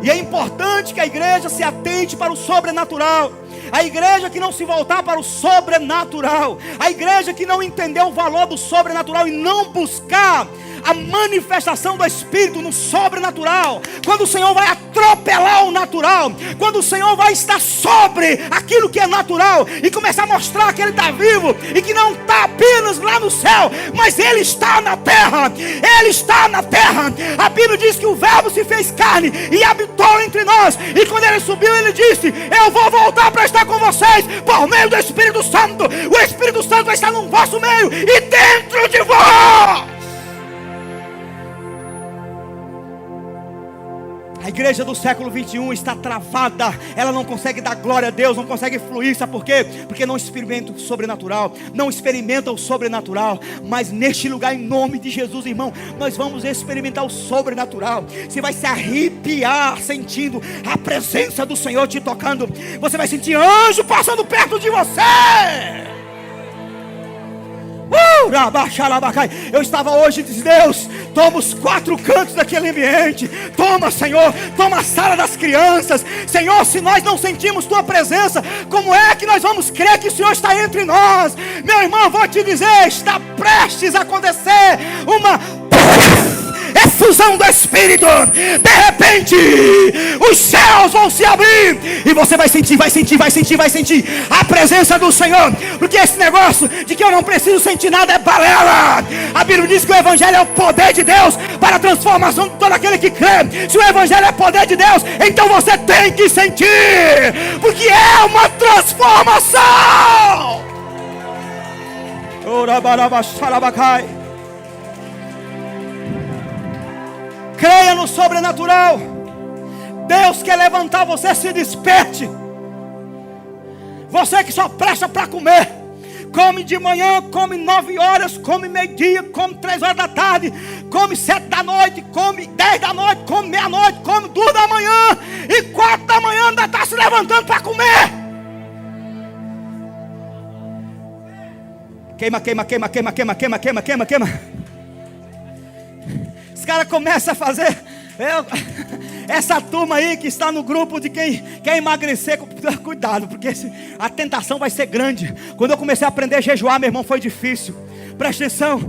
E é importante que a igreja se atente para o sobrenatural. A igreja que não se voltar para o sobrenatural, a igreja que não entender o valor do sobrenatural e não buscar a manifestação do Espírito no sobrenatural, quando o Senhor vai atropelar o natural, quando o Senhor vai estar sobre aquilo que é natural e começar a mostrar que Ele está vivo e que não está apenas lá no céu, mas Ele está na terra. Ele está na terra. A Bíblia diz que o Verbo se fez carne e habitou entre nós, e quando Ele subiu, Ele disse: eu vou voltar para estar com vocês por meio do Espírito Santo. O Espírito Santo vai estar no vosso meio e dentro de vós. A igreja do século 21 está travada. Ela não consegue dar glória a Deus, não consegue fluir. Sabe por quê? Porque não experimenta o sobrenatural, não experimenta o sobrenatural. Mas neste lugar, em nome de Jesus, irmão, nós vamos experimentar o sobrenatural. Você vai se arrepiar sentindo a presença do Senhor te tocando. Você vai sentir anjo passando perto de você. Eu estava hoje e disse: Deus, toma os 4 cantos daquele ambiente. Toma, Senhor, toma a sala das crianças. Senhor, se nós não sentimos Tua presença, como é que nós vamos crer que o Senhor está entre nós? Meu irmão, vou te dizer, está prestes a acontecer uma efusão do Espírito. De repente, os céus vão se abrir e você vai sentir a presença do Senhor. Porque esse negócio de que eu não preciso sentir nada é balela. A Bíblia diz que o Evangelho é o poder de Deus para a transformação de todo aquele que crê. Se o Evangelho é poder de Deus, então você tem que sentir, porque é uma transformação. Creia no sobrenatural. Deus quer levantar você, se desperte. Você que só presta para comer, come de manhã, come 9 horas, come meio-dia, come 3 horas da tarde, come 7 da noite, come 10 da noite, come meia-noite, come 2 da manhã e 4 da manhã ainda está se levantando para comer. Queima, queima, queima, queima, queima, queima, queima, queima, queima. Os caras começam a fazer. Essa turma aí que está no grupo de quem quer emagrecer, cuidado, porque a tentação vai ser grande. Quando eu comecei a aprender a jejuar, meu irmão, foi difícil. Presta atenção.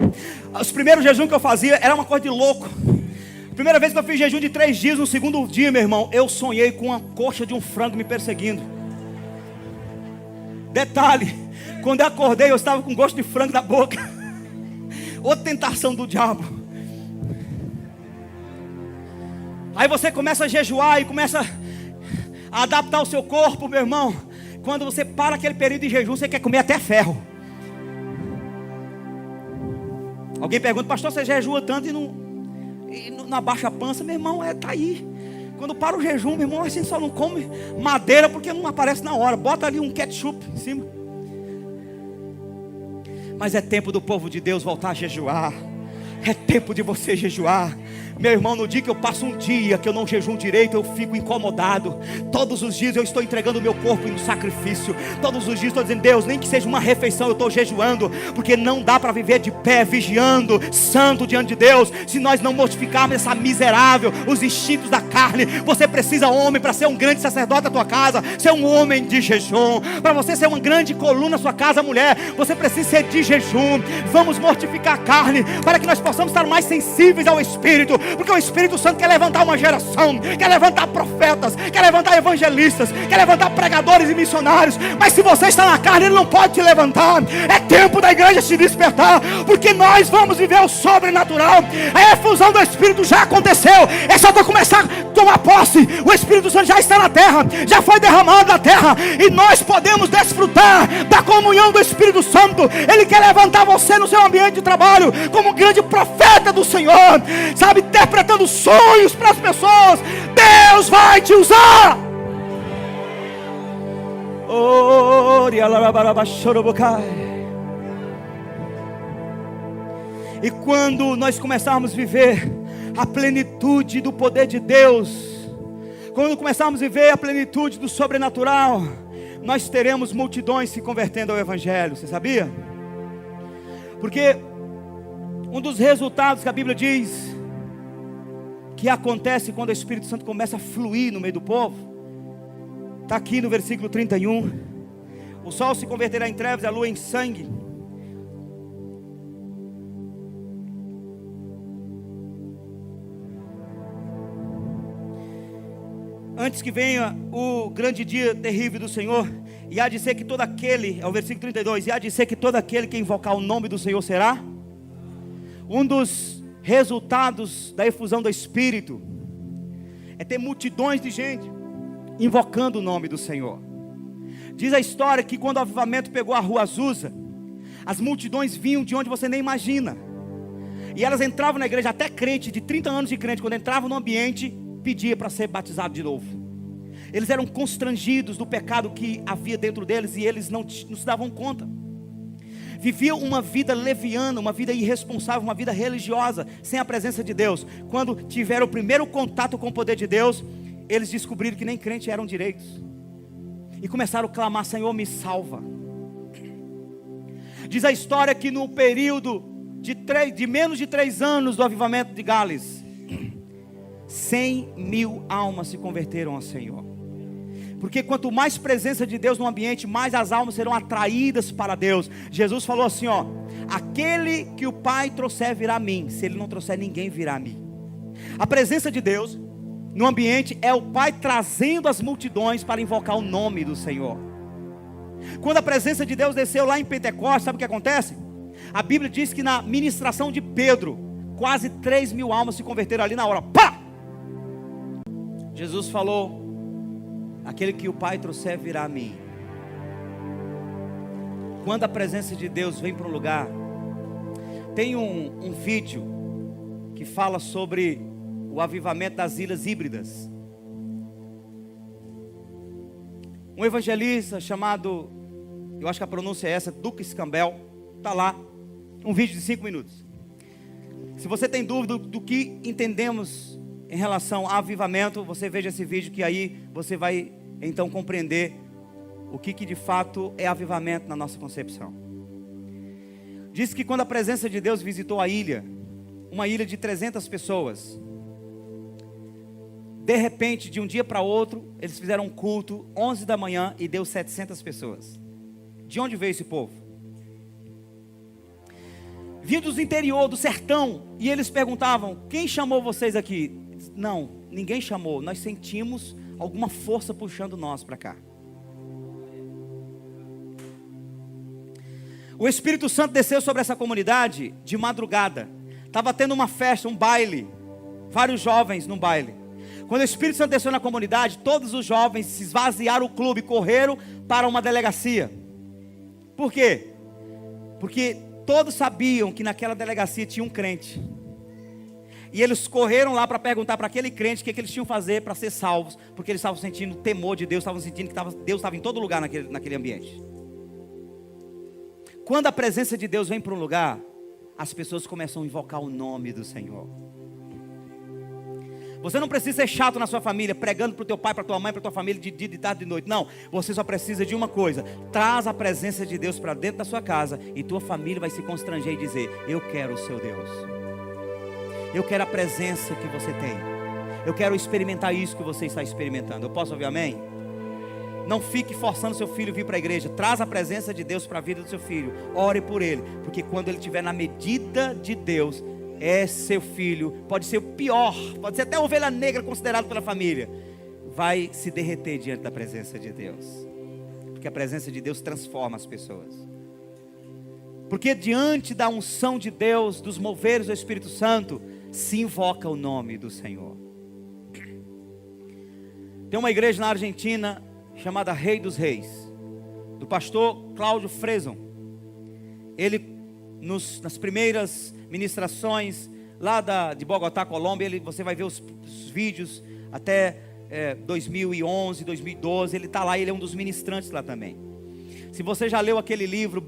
Os primeiros jejuns que eu fazia era uma coisa de louco. Primeira vez que eu fiz jejum de 3 dias, no segundo dia, meu irmão, eu sonhei com uma coxa de um frango me perseguindo. Detalhe, quando eu acordei, eu estava com gosto de frango na boca. Outra tentação do diabo. Aí você começa a jejuar e começa a adaptar o seu corpo, meu irmão. Quando você para aquele período de jejum, você quer comer até ferro. Alguém pergunta: pastor, você jejua tanto e não abaixa a pança? Meu irmão, tá aí. Quando para o jejum, meu irmão, a gente só não come madeira porque não aparece na hora. Bota ali um ketchup em cima. Mas é tempo do povo de Deus voltar a jejuar. É tempo de você jejuar. Meu irmão, no dia que eu passo um dia que eu não jejum direito, eu fico incomodado. Todos os dias eu estou entregando o meu corpo em sacrifício. Todos os dias estou dizendo: Deus, nem que seja uma refeição, eu estou jejuando. Porque não dá para viver de pé, vigiando, santo diante de Deus, se nós não mortificarmos essa miserável, os instintos da carne. Você precisa, homem, para ser um grande sacerdote da tua casa, ser um homem de jejum. Para você ser uma grande coluna na sua casa, mulher, você precisa ser de jejum. Vamos mortificar a carne, para que nós possamos estar mais sensíveis ao Espírito. Porque o Espírito Santo quer levantar uma geração, quer levantar profetas, quer levantar evangelistas, quer levantar pregadores e missionários. Mas se você está na carne, Ele não pode te levantar. É tempo da igreja se despertar, porque nós vamos viver o sobrenatural. A efusão do Espírito já aconteceu. É só para começar a tomar posse. O Espírito Santo já está na terra, já foi derramado na terra, e nós podemos desfrutar da comunhão do Espírito Santo. Ele quer levantar você no seu ambiente de trabalho como um grande profeta do Senhor, sabe, interpretando sonhos para as pessoas. Deus vai te usar. E quando nós começarmos a viver a plenitude do poder de Deus, quando começarmos a viver a plenitude do sobrenatural, nós teremos multidões se convertendo ao Evangelho. Você sabia? Porque um dos resultados que a Bíblia diz que acontece quando o Espírito Santo começa a fluir no meio do povo, está aqui no versículo 31. O sol se converterá em trevas, a lua em sangue. Antes que venha o grande dia terrível do Senhor, e há de ser que todo aquele, é o versículo 32, e há de ser que todo aquele que invocar o nome do Senhor será. Um dos resultados da efusão do Espírito é ter multidões de gente invocando o nome do Senhor. Diz a história que quando o avivamento pegou a rua Azusa, as multidões vinham de onde você nem imagina, e elas entravam na igreja, até crente de 30 anos de crente, quando entravam no ambiente, pedia para ser batizado de novo. Eles eram constrangidos do pecado que havia dentro deles, e eles não se davam conta. Viviam uma vida leviana, uma vida irresponsável, uma vida religiosa, sem a presença de Deus. Quando tiveram o primeiro contato com o poder de Deus, eles descobriram que nem crentes eram direitos, e começaram a clamar: Senhor, me salva. Diz a história que no período de menos de 3 anos do avivamento de Gales, 100.000 almas se converteram ao Senhor. Porque quanto mais presença de Deus no ambiente, mais as almas serão atraídas para Deus. Jesus falou assim, ó: aquele que o Pai trouxer virá a mim, se Ele não trouxer, ninguém virá a mim. A presença de Deus no ambiente é o Pai trazendo as multidões para invocar o nome do Senhor. Quando a presença de Deus desceu lá em Pentecostes, sabe o que acontece? A Bíblia diz que na ministração de Pedro, quase 3.000 almas se converteram ali na hora. Pá! Jesus falou: aquele que o Pai trouxer virá a mim. Quando a presença de Deus vem para um lugar, tem um vídeo que fala sobre o avivamento das Ilhas Híbridas. um evangelista chamado, eu acho que a pronúncia é essa, Dukes Campbell, está lá, um vídeo de 5 minutos. Se você tem dúvida do que entendemos em relação a avivamento, você veja esse vídeo, que aí você vai então compreender o que de fato é avivamento na nossa concepção. Diz que quando a presença de Deus visitou a ilha, uma ilha de 300 pessoas, de repente, de um dia para outro, eles fizeram um culto, 11 da manhã, e deu 700 pessoas. De onde veio esse povo? Vindos do interior, do sertão, e eles perguntavam: quem chamou vocês aqui? Não, ninguém chamou, nós sentimos alguma força puxando nós para cá. O Espírito Santo desceu sobre essa comunidade de madrugada. Estava tendo uma festa, um baile, vários jovens num baile. Quando o Espírito Santo desceu na comunidade, todos os jovens se esvaziaram o clube, correram para uma delegacia. Por quê? Porque todos sabiam que naquela delegacia tinha um crente. E eles correram lá para perguntar para aquele crente o que eles tinham que fazer para ser salvos, porque eles estavam sentindo o temor de Deus, estavam sentindo que Deus estava em todo lugar naquele ambiente. Quando a presença de Deus vem para um lugar, as pessoas começam a invocar o nome do Senhor. Você não precisa ser chato na sua família, pregando para o teu pai, para a tua mãe, para a tua família de dia, de tarde, de noite. Não, você só precisa de uma coisa: traz a presença de Deus para dentro da sua casa, e tua família vai se constranger e dizer: eu quero o seu Deus. Eu quero a presença que você tem. Eu quero experimentar isso que você está experimentando. Eu posso ouvir amém? Não fique forçando seu filho a vir para a igreja. Traz a presença de Deus para a vida do seu filho. Ore por ele, porque quando ele estiver na medida de Deus, é seu filho, pode ser o pior, pode ser até a ovelha negra considerado pela família, vai se derreter diante da presença de Deus, porque a presença de Deus transforma as pessoas. Porque diante da unção de Deus, dos moveres do Espírito Santo, se invoca o nome do Senhor. Tem uma igreja na Argentina chamada Rei dos Reis, do pastor Cláudio Freson. Ele nas primeiras ministrações lá de Bogotá, Colômbia, você vai ver os vídeos até 2011, 2012, ele está lá, ele é um dos ministrantes lá também. Se você já leu aquele livro,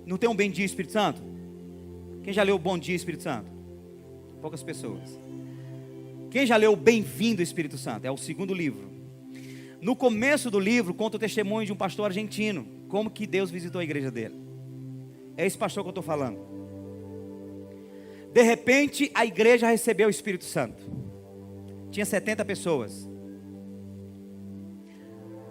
não tem um Bom Dia Espírito Santo? Quem já leu o Bom Dia Espírito Santo? Poucas pessoas. Quem já leu o Bem-vindo Espírito Santo? É o segundo livro. No começo do livro conta o testemunho de um pastor argentino, como que Deus visitou a igreja dele. É esse pastor que eu estou falando. De repente a igreja recebeu o Espírito Santo. Tinha 70 pessoas.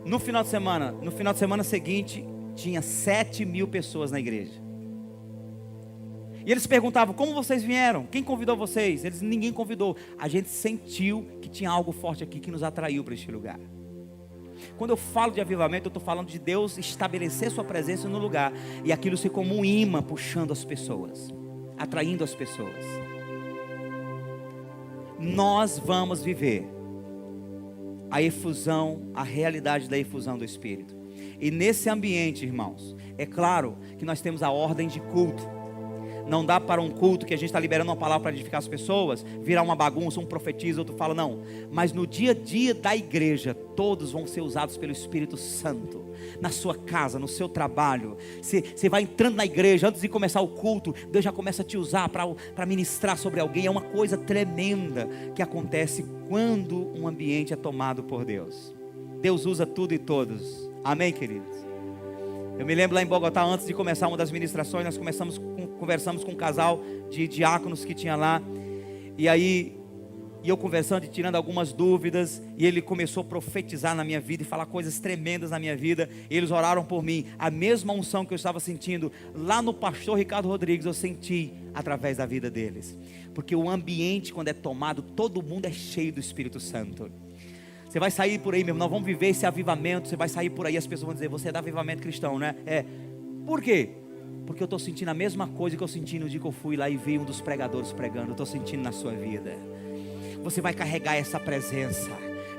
No final de semana seguinte, tinha 7.000 pessoas na igreja. E eles perguntavam: como vocês vieram? Quem convidou vocês? Ninguém convidou. A gente sentiu que tinha algo forte aqui que nos atraiu para este lugar. Quando eu falo de avivamento, eu estou falando de Deus estabelecer sua presença no lugar, e aquilo ser como um imã puxando as pessoas, atraindo as pessoas. Nós vamos viver a efusão, a realidade da efusão do Espírito. E nesse ambiente, irmãos, é claro que nós temos a ordem de culto. Não dá para um culto que a gente está liberando uma palavra para edificar as pessoas virar uma bagunça, um profetiza, outro fala, não. Mas no dia a dia da igreja, todos vão ser usados pelo Espírito Santo. Na sua casa, no seu trabalho, você vai entrando na igreja, antes de começar o culto, Deus já começa a te usar para ministrar sobre alguém. É uma coisa tremenda que acontece quando um ambiente é tomado por Deus. Deus usa tudo e todos. Amém, queridos? Eu me lembro lá em Bogotá, antes de começar uma das ministrações, nós conversamos com um casal de diáconos que tinha lá. E aí, eu conversando e tirando algumas dúvidas, e ele começou a profetizar na minha vida e falar coisas tremendas na minha vida. E eles oraram por mim. A mesma unção que eu estava sentindo lá no pastor Ricardo Rodrigues, eu senti através da vida deles. Porque o ambiente, quando é tomado, todo mundo é cheio do Espírito Santo. Você vai sair por aí mesmo, nós vamos viver esse avivamento. Você vai sair por aí, as pessoas vão dizer, você é do avivamento cristão, né? Por quê? Porque eu estou sentindo a mesma coisa que eu senti no dia que eu fui lá e vi um dos pregadores pregando. Eu estou sentindo na sua vida. Você vai carregar essa presença.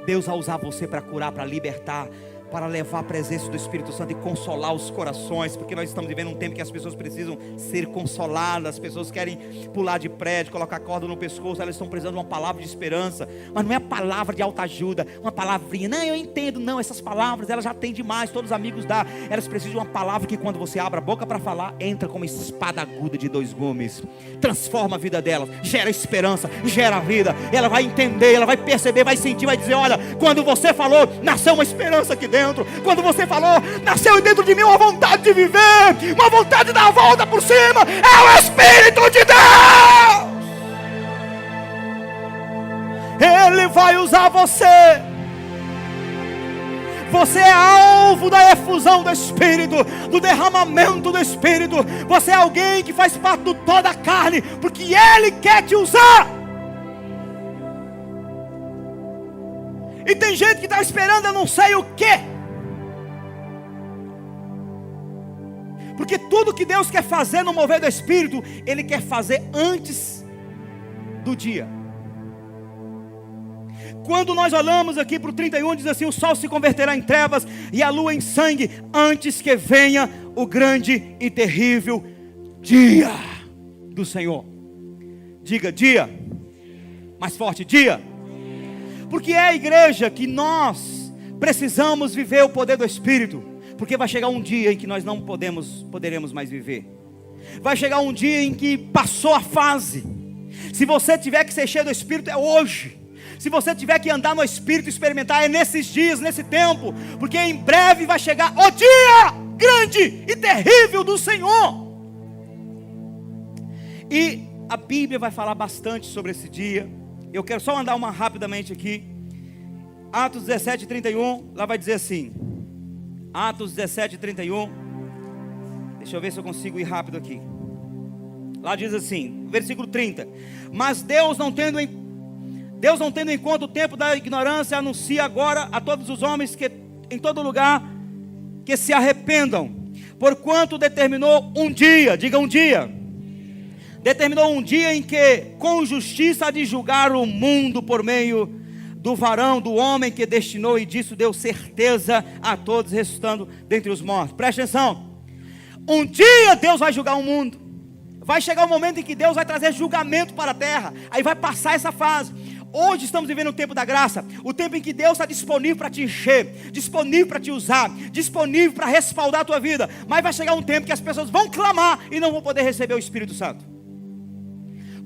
Deus vai usar você para curar, para libertar, para levar a presença do Espírito Santo e consolar os corações, porque nós estamos vivendo um tempo que as pessoas precisam ser consoladas, as pessoas querem pular de prédio, colocar corda no pescoço, elas estão precisando de uma palavra de esperança, mas não é a palavra de autoajuda, uma palavrinha, não, eu entendo, não, essas palavras, elas já têm demais, todos os amigos dão, elas precisam de uma palavra que quando você abre a boca para falar, entra como espada aguda de 2 gumes, transforma a vida delas, gera esperança, gera vida, ela vai entender, ela vai perceber, vai sentir, vai dizer, olha, quando você falou, nasceu uma esperança aqui dentro, quando você falou, nasceu dentro de mim uma vontade de viver, uma vontade de dar a volta por cima, é o Espírito de Deus. Ele vai usar você. Você é alvo da efusão do Espírito, do derramamento do Espírito. Você é alguém que faz parte do toda a carne, porque Ele quer te usar. E tem gente que está esperando eu não sei o quê. Porque tudo que Deus quer fazer no mover do Espírito, Ele quer fazer antes do dia. Quando nós olhamos aqui para o 31, diz assim, o sol se converterá em trevas e a lua em sangue, antes que venha o grande e terrível dia do Senhor. Diga dia, mais forte, dia. Porque é a igreja que nós precisamos viver o poder do Espírito, porque vai chegar um dia em que nós não poderemos mais viver. Vai chegar um dia em que passou a fase. Se você tiver que ser cheio do Espírito, é hoje. Se você tiver que andar no Espírito, experimentar, é nesses dias, nesse tempo, porque em breve vai chegar o dia grande e terrível do Senhor. E a Bíblia vai falar bastante sobre esse dia. Eu quero só andar rapidamente aqui. Atos 17, 31, lá vai dizer assim. Atos 17, 31. Deixa eu ver se eu consigo ir rápido aqui. Lá diz assim, versículo 30. Mas Deus não tendo em conta o tempo da ignorância, anuncia agora a todos os homens que em todo lugar que se arrependam, porquanto determinou um dia, diga um dia, determinou um dia em que com justiça há de julgar o mundo por meio do varão, do homem que destinou, e disso deu certeza a todos, ressuscitando dentre os mortos. Preste atenção, um dia Deus vai julgar o mundo, vai chegar o momento em que Deus vai trazer julgamento para a terra, aí vai passar essa fase. Hoje estamos vivendo o tempo da graça, o tempo em que Deus está disponível para te encher, disponível para te usar, disponível para respaldar a tua vida. Mas vai chegar um tempo que as pessoas vão clamar e não vão poder receber o Espírito Santo,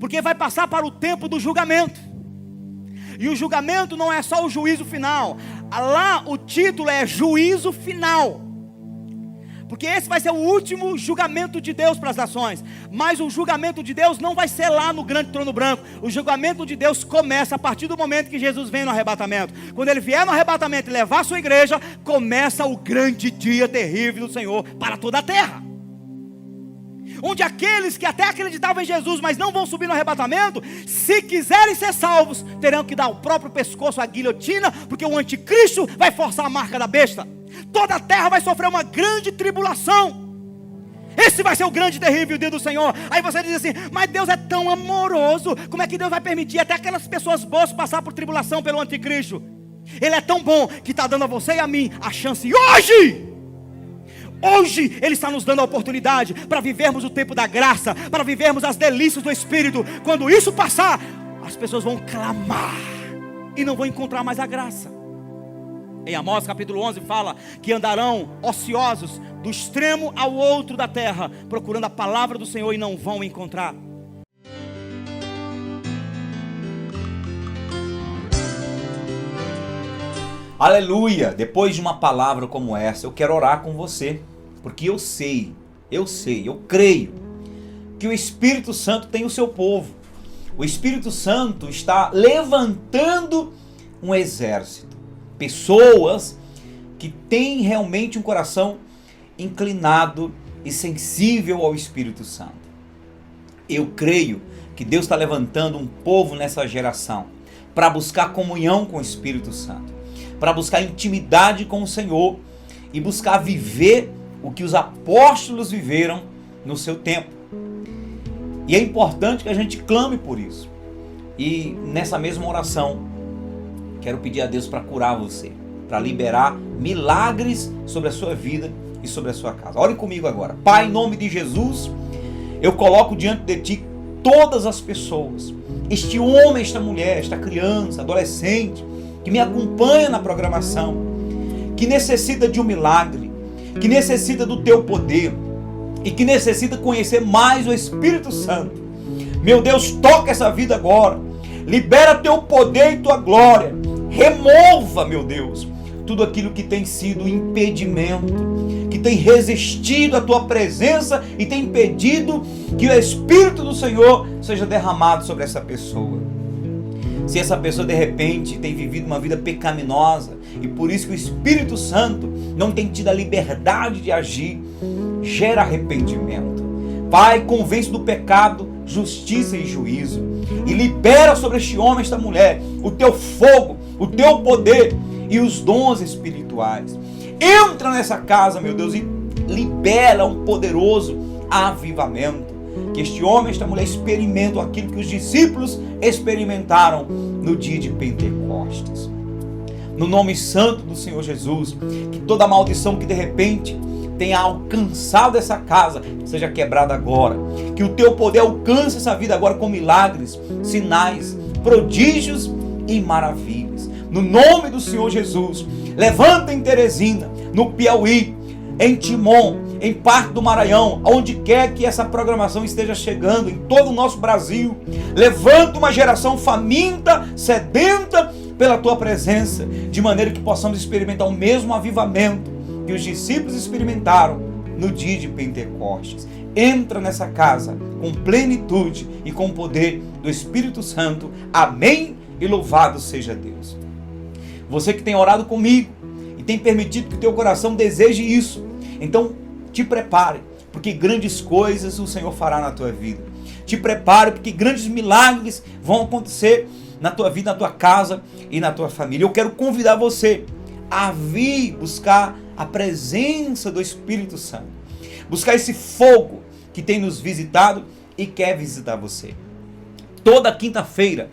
porque vai passar para o tempo do julgamento. E o julgamento não é só o juízo final, lá o título é juízo final, porque esse vai ser o último julgamento de Deus para as nações. Mas o julgamento de Deus não vai ser lá no grande trono branco. O julgamento de Deus começa a partir do momento que Jesus vem no arrebatamento. Quando Ele vier no arrebatamento e levar a sua igreja, começa o grande dia terrível do Senhor para toda a terra, onde aqueles que até acreditavam em Jesus, mas não vão subir no arrebatamento, se quiserem ser salvos, terão que dar o próprio pescoço à guilhotina, porque o anticristo vai forçar a marca da besta. Toda a terra vai sofrer uma grande tribulação. Esse vai ser o grande e terrível dia do Senhor. Aí você diz assim, mas Deus é tão amoroso, como é que Deus vai permitir até aquelas pessoas boas passar por tribulação pelo anticristo? Ele é tão bom que está dando a você e a mim a chance hoje. Hoje Ele está nos dando a oportunidade para vivermos o tempo da graça, para vivermos as delícias do Espírito. Quando isso passar, as pessoas vão clamar e não vão encontrar mais a graça. Em Amós capítulo 11 fala que andarão ociosos do extremo ao outro da terra, procurando a palavra do Senhor e não vão encontrar. Aleluia! Depois de uma palavra como essa, eu quero orar com você, porque eu creio que o Espírito Santo tem o seu povo. O Espírito Santo está levantando um exército, pessoas que têm realmente um coração inclinado e sensível ao Espírito Santo. Eu creio que Deus está levantando um povo nessa geração para buscar comunhão com o Espírito Santo, para buscar intimidade com o Senhor e buscar viver o que os apóstolos viveram no seu tempo. E é importante que a gente clame por isso. E nessa mesma oração, quero pedir a Deus para curar você. para liberar milagres sobre a sua vida e sobre a sua casa. Ore comigo agora. Pai, em nome de Jesus, eu coloco diante de Ti todas as pessoas, este homem, esta mulher, esta criança, adolescente, que me acompanha na programação, que necessita de um milagre, que necessita do Teu poder e que necessita conhecer mais o Espírito Santo. Meu Deus, toca essa vida agora, libera Teu poder e Tua glória, remova, meu Deus, tudo aquilo que tem sido impedimento, que tem resistido à Tua presença e tem impedido que o Espírito do Senhor seja derramado sobre essa pessoa. Se essa pessoa de repente tem vivido uma vida pecaminosa e por isso que o Espírito Santo não tem tido a liberdade de agir, gera arrependimento. Pai, convence do pecado, justiça e juízo e libera sobre este homem, esta mulher, o Teu fogo, o Teu poder e os dons espirituais. Entra nessa casa, meu Deus, e libera um poderoso avivamento. Que este homem, esta mulher experimentem aquilo que os discípulos experimentaram no dia de Pentecostes. No nome santo do Senhor Jesus, que toda maldição que de repente tenha alcançado essa casa seja quebrada agora. Que o Teu poder alcance essa vida agora com milagres, sinais, prodígios e maravilhas. No nome do Senhor Jesus, levanta em Teresina, no Piauí, em Timon, em parte do Maranhão, onde quer que essa programação esteja chegando, em todo o nosso Brasil. Levanta uma geração faminta, sedenta pela Tua presença, de maneira que possamos experimentar o mesmo avivamento que os discípulos experimentaram no dia de Pentecostes. Entra nessa casa com plenitude e com o poder do Espírito Santo. Amém e louvado seja Deus. Você que tem orado comigo e tem permitido que o teu coração deseje isso, então te prepare, porque grandes coisas o Senhor fará na tua vida. Te prepare, porque grandes milagres vão acontecer na tua vida, na tua casa e na tua família. Eu quero convidar você a vir buscar a presença do Espírito Santo, buscar esse fogo que tem nos visitado e quer visitar você. Toda quinta-feira,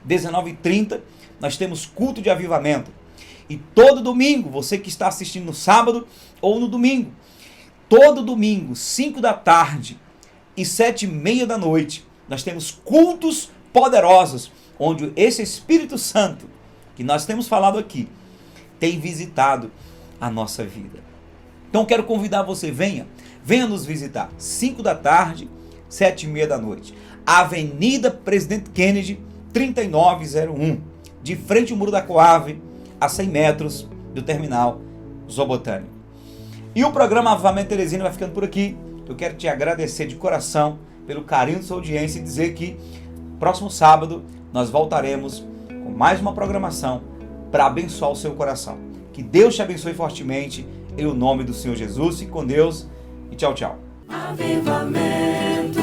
19h30, nós temos culto de avivamento. E todo domingo, você que está assistindo no sábado ou no domingo, todo domingo, 5 da tarde e 7h30 da noite, nós temos cultos poderosos, onde esse Espírito Santo, que nós temos falado aqui, tem visitado a nossa vida. Então quero convidar você, venha nos visitar, 5 da tarde, 7h30 da noite, Avenida Presidente Kennedy, 3901, de frente ao Muro da Coave, a 100 metros do terminal Zoobotânico. E o programa Avivamento Teresina vai ficando por aqui. Eu quero te agradecer de coração pelo carinho da sua audiência e dizer que próximo sábado nós voltaremos com mais uma programação para abençoar o seu coração. Que Deus te abençoe fortemente em o nome do Senhor Jesus. Fique com Deus e tchau, tchau. Avivamento.